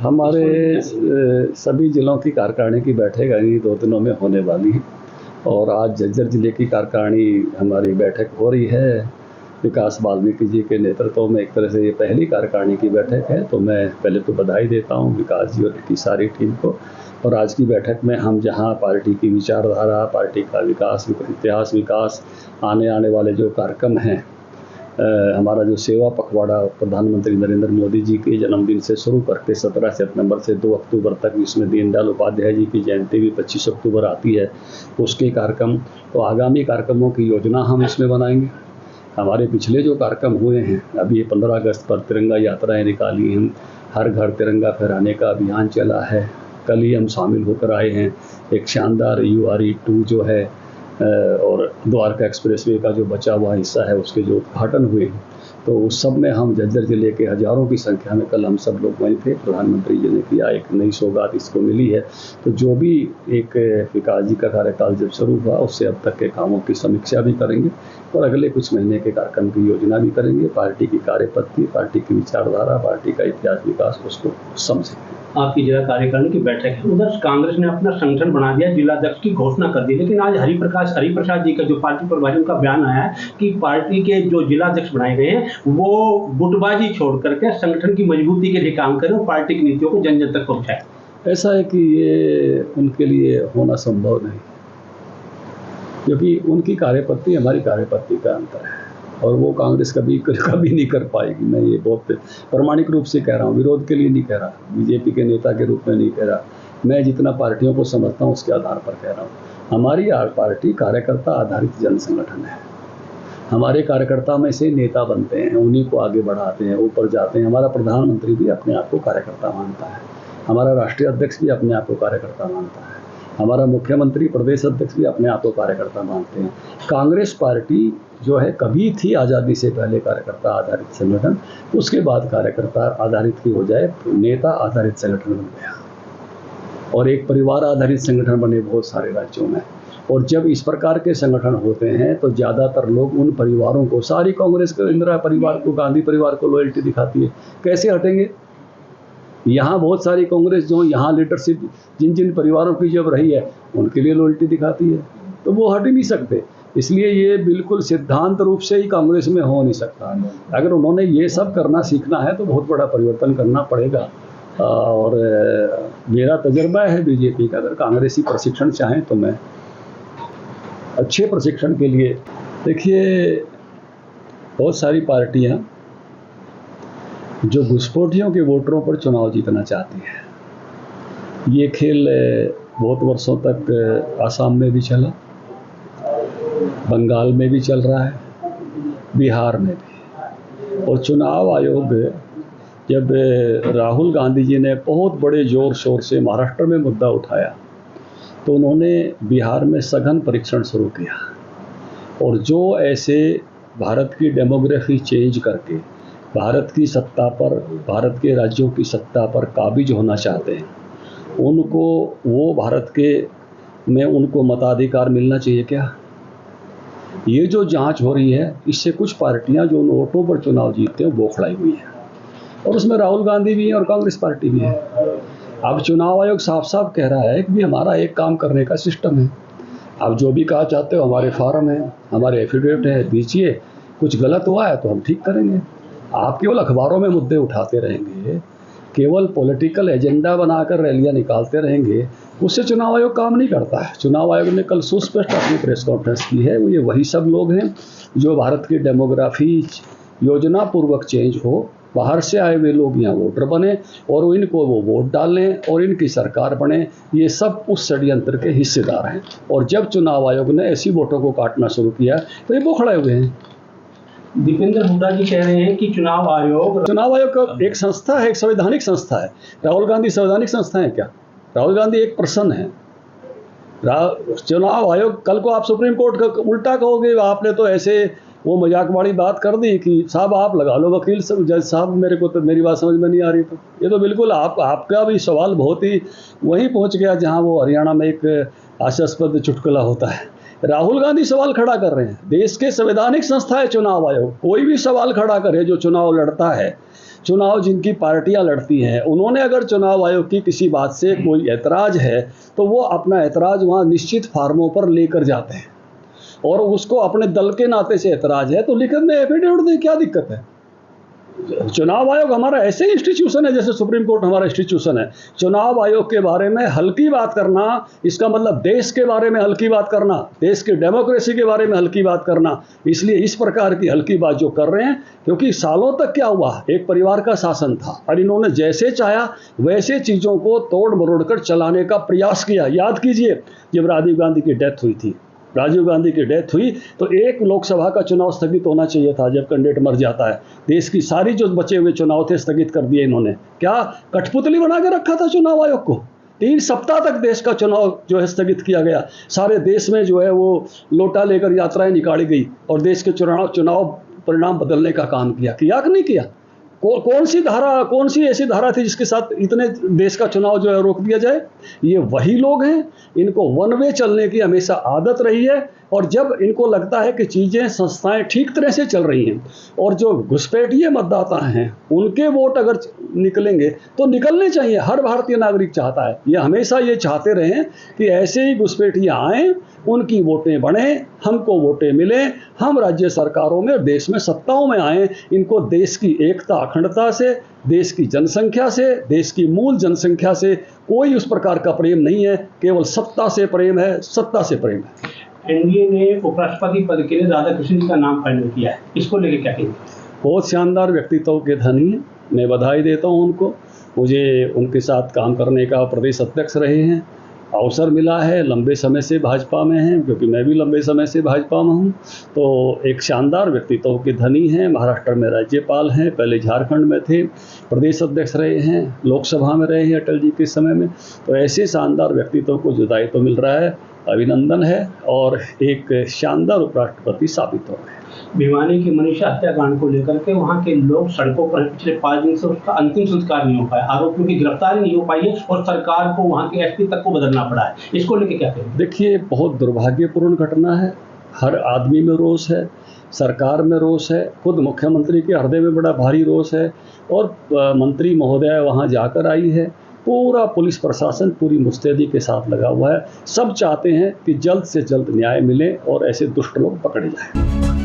हमारे सभी जिलों की कार्यकारिणी की बैठक इन्हीं 2 दिनों में होने वाली है और आज झज्जर जिले की कार्यकारिणी हमारी बैठक हो रही है। विकास वाल्मीकि जी के नेतृत्व में एक तरह से ये पहली कार्यकारिणी की बैठक है, तो मैं पहले तो बधाई देता हूँ विकास जी और इनकी सारी टीम को। और आज की बैठक में हम जहाँ पार्टी की विचारधारा, पार्टी का विकास, इतिहास, विकास, आने वाले जो कार्यक्रम हैं, हमारा जो सेवा पखवाड़ा प्रधानमंत्री नरेंद्र मोदी जी के जन्मदिन से शुरू करके 17 सितंबर से 2 अक्टूबर तक, जिसमें दीनदयाल उपाध्याय जी की जयंती भी 25 अक्टूबर आती है, उसके कार्यक्रम, तो आगामी कार्यक्रमों की योजना हम इसमें बनाएंगे। हमारे पिछले जो कार्यक्रम हुए हैं, अभी 15 अगस्त पर तिरंगा यात्राएं निकाली हैं, हर घर तिरंगा फहराने का अभियान चला है, कल ही हम शामिल होकर आए हैं। एक शानदार URE2 जो है और द्वारका एक्सप्रेसवे का जो बचा हुआ हिस्सा है उसके जो उद्घाटन हुए, तो उस सब में हम झज्जर जिले के हज़ारों की संख्या में कल हम सब लोग वहीं थे। प्रधानमंत्री जी ने किया, एक नई सौगात इसको मिली है। तो जो भी एक विकास जी का कार्यकाल जब शुरू हुआ उससे अब तक के कामों की समीक्षा भी करेंगे और अगले कुछ महीने के कार्यक्रम की योजना भी करेंगे। पार्टी की कार्यपद्धति, पार्टी की विचारधारा, पार्टी का इतिहास, विकास, उसको समझेंगे। आपकी जिला कार्यकारिणी की बैठक है, उधर कांग्रेस ने अपना संगठन बना दिया, जिलाध्यक्ष की घोषणा कर दी, लेकिन आज हरिप्रसाद जी का जो पार्टी प्रभारी उनका बयान आया है कि पार्टी के जो जिलाध्यक्ष बनाए गए हैं वो गुटबाजी छोड़ करके संगठन की मजबूती के लिए काम करें और पार्टी की नीतियों को जन जन तक पहुंचाए। ऐसा है कि ये उनके लिए होना संभव नहीं, क्योंकि उनकी कार्यपद्धति हमारी कार्यपद्धति का अंतर है और वो कांग्रेस कभी नहीं कर पाएगी। मैं ये बहुत प्रामाणिक रूप से कह रहा हूँ, विरोध के लिए नहीं कह रहा, बीजेपी के नेता के रूप में नहीं कह रहा। मैं जितना पार्टियों को समझता हूँ उसके आधार पर कह रहा हूँ। हमारी पार्टी कार्यकर्ता आधारित जन संगठन है। हमारे कार्यकर्ता में से नेता बनते हैं, उन्हीं को आगे बढ़ाते हैं, ऊपर जाते हैं। हमारा प्रधानमंत्री भी अपने आप को कार्यकर्ता मानता है, हमारा राष्ट्रीय अध्यक्ष भी अपने आप को कार्यकर्ता मानता है, हमारा मुख्यमंत्री, प्रदेश अध्यक्ष भी अपने आप को कार्यकर्ता मानते हैं। कांग्रेस पार्टी जो है कभी थी आज़ादी से पहले कार्यकर्ता आधारित संगठन, उसके बाद कार्यकर्ता आधारित की हो जाए, नेता आधारित संगठन बन गया और एक परिवार आधारित संगठन बने बहुत सारे राज्यों में। और जब इस प्रकार के संगठन होते हैं तो ज़्यादातर लोग उन परिवारों को, सारी कांग्रेस को, इंदिरा परिवार को, गांधी परिवार को लॉयल्टी दिखाती है। कैसे हटेंगे? यहाँ बहुत सारी कांग्रेस जो यहाँ लीडरशिप जिन जिन परिवारों की जब रही है उनके लिए लॉयल्टी दिखाती है, तो वो हट ही नहीं सकते। इसलिए ये बिल्कुल सिद्धांत रूप से ही कांग्रेस में हो नहीं सकता। अगर उन्होंने ये सब करना सीखना है तो बहुत बड़ा परिवर्तन करना पड़ेगा। और मेरा तजर्बा है बीजेपी का, अगर कांग्रेसी प्रशिक्षण चाहें तो मैं अच्छे प्रशिक्षण के लिए, देखिए बहुत सारी पार्टियां जो घुसपैठियों के वोटरों पर चुनाव जीतना चाहती है। ये खेल बहुत वर्षों तक आसाम में भी चला, बंगाल में भी चल रहा है, बिहार में भी। और चुनाव आयोग जब राहुल गांधी जी ने बहुत बड़े ज़ोर शोर से महाराष्ट्र में मुद्दा उठाया तो उन्होंने बिहार में सघन परीक्षण शुरू किया। और जो ऐसे भारत की डेमोग्राफी चेंज करके भारत की सत्ता पर, भारत के राज्यों की सत्ता पर काबिज होना चाहते हैं, उनको वो भारत के में उनको मताधिकार मिलना चाहिए क्या? ये जो जांच हो रही है इससे कुछ पार्टियां जो वोटों पर चुनाव जीतते हैं बौखलाई हुई है और उसमें राहुल गांधी भी है और कांग्रेस पार्टी भी है। अब चुनाव आयोग साफ साफ कह रहा है कि हमारा एक काम करने का सिस्टम है, आप जो भी कहा चाहते हो, हमारे फॉर्म है, हमारे एफिडेविट है, दीजिए, कुछ गलत हुआ है तो हम ठीक करेंगे। आप केवल अखबारों में मुद्दे उठाते रहेंगे, केवल पॉलिटिकल एजेंडा बनाकर रैलियां निकालते रहेंगे, उससे चुनाव आयोग काम नहीं करता है। चुनाव आयोग ने कल सुस्पष्ट अपनी प्रेस कॉन्फ्रेंस की है, वो ये वही सब लोग हैं जो भारत की डेमोग्राफी योजना पूर्वक चेंज हो, बाहर से आए हुए लोग यहाँ वोटर बने और इनको वो वोट डालें और इनकी सरकार बने। ये सब उस षड्यंत्र के हिस्सेदार हैं। और जब चुनाव आयोग ने ऐसी वोटों को काटना शुरू किया तो ये बौखलाए हुए हैं। दीपेंद्र हुड्डा जी कह रहे हैं कि चुनाव आयोग एक संस्था है, एक संवैधानिक संस्था है। राहुल गांधी संवैधानिक संस्था है क्या? राहुल गांधी एक पर्सन है। चुनाव आयोग, कल को आप सुप्रीम कोर्ट का उल्टा कहोगे, आपने तो ऐसे वो मजाक वाली बात कर दी कि साहब आप लगा लो वकील जज साहब, मेरे को तो मेरी बात समझ में नहीं आ रही। तो ये तो बिल्कुल आपका भी सवाल बहुत ही वहीं पहुंच गया जहां वो हरियाणा में एक हास्यास्पद चुटकुला होता है। राहुल गांधी सवाल खड़ा कर रहे हैं, देश के संवैधानिक संस्था है चुनाव आयोग, कोई भी सवाल खड़ा करे जो चुनाव लड़ता है चुनाव जिनकी पार्टियां लड़ती हैं, उन्होंने अगर चुनाव आयोग की किसी बात से कोई ऐतराज़ है तो वो अपना ऐतराज़ वहाँ निश्चित फार्मों पर लेकर जाते हैं, और उसको अपने दल के नाते से ऐतराज़ है तो लिखित में एफिडेविट दें, क्या दिक्कत है। चुनाव आयोग हमारा ऐसे इंस्टीट्यूशन है जैसे सुप्रीम कोर्ट हमारा इंस्टीट्यूशन है। चुनाव आयोग के बारे में हल्की बात करना, इसका मतलब देश के बारे में हल्की बात करना, देश की डेमोक्रेसी के बारे में हल्की बात करना। इसलिए इस प्रकार की हल्की बात जो कर रहे हैं, क्योंकि सालों तक क्या हुआ, एक परिवार का शासन था और इन्होंने जैसे चाहा वैसे चीज़ों को तोड़ मरोड़ कर चलाने का प्रयास किया। याद कीजिए, जब राजीव गांधी की डेथ हुई थी, राजीव गांधी की डेथ हुई तो एक लोकसभा का चुनाव स्थगित होना चाहिए था जब कैंडिडेट मर जाता है। देश की सारी जो बचे हुए चुनाव थे स्थगित कर दिए इन्होंने। क्या कठपुतली बना के रखा था चुनाव आयोग को? 3 सप्ताह तक देश का चुनाव जो है स्थगित किया गया। सारे देश में जो है वो लोटा लेकर यात्राएं निकाली गई और देश के चुनाव परिणाम बदलने का काम किया कि नहीं किया? कौन सी ऐसी धारा थी जिसके साथ इतने देश का चुनाव जो है रोक दिया जाए? ये वही लोग हैं, इनको वन वे चलने की हमेशा आदत रही है, और जब इनको लगता है कि चीज़ें संस्थाएं ठीक तरह से चल रही हैं और जो घुसपैठिए मतदाता हैं उनके वोट अगर निकलेंगे तो निकलने चाहिए, हर भारतीय नागरिक चाहता है। ये हमेशा ये चाहते रहे कि ऐसे ही घुसपैठिए आएँ, उनकी वोटें बढ़ें, हमको वोटें मिलें, हम राज्य सरकारों में, देश में सत्ताओं में आएँ। इनको देश की एकता अखंडता से, देश की जनसंख्या से, देश की मूल जनसंख्या से कोई उस प्रकार का प्रेम नहीं है, केवल सत्ता से प्रेम है, सत्ता से प्रेम है। एनडीए ने उपराष्ट्रपति पद के लिए राधाकृष्णन जी का नाम फाइनल किया है, इसको लेकर क्या कहेंगे? बहुत शानदार व्यक्तित्व के धनी हैं, मैं बधाई देता हूं उनको। मुझे उनके साथ काम करने का, प्रदेश अध्यक्ष रहे हैं, अवसर मिला है, लंबे समय से भाजपा में हैं, क्योंकि मैं भी लंबे समय से भाजपा में हूं। तो एक शानदार व्यक्तित्व के धनी हैं, महाराष्ट्र में राज्यपाल हैं, पहले झारखंड में थे, प्रदेश अध्यक्ष रहे हैं, लोकसभा में रहे हैं अटल जी के समय में। तो ऐसे शानदार व्यक्तित्व को जो दायित्व मिल रहा है, अभिनंदन है, और एक शानदार उपराष्ट्रपति साबित हो रहे हैं। भिवानी की मनीषा हत्याकांड को लेकर के वहां के लोग सड़कों पर पिछले 5 दिन से उसका अंतिम संस्कार नहीं हो पाया, आरोपियों की गिरफ्तारी नहीं हो पाई है और सरकार को वहां के एसपी तक को बदलना पड़ा है, इसको लेकर क्या कहें? देखिए, बहुत दुर्भाग्यपूर्ण घटना है, हर आदमी में रोष है, सरकार में रोष है, खुद मुख्यमंत्री के हृदय में बड़ा भारी रोष है, और मंत्री महोदया वहाँ जाकर आई है। पूरा पुलिस प्रशासन पूरी मुस्तैदी के साथ लगा हुआ है। सब चाहते हैं कि जल्द से जल्द न्याय मिले और ऐसे दुष्ट लोग पकड़े जाएं।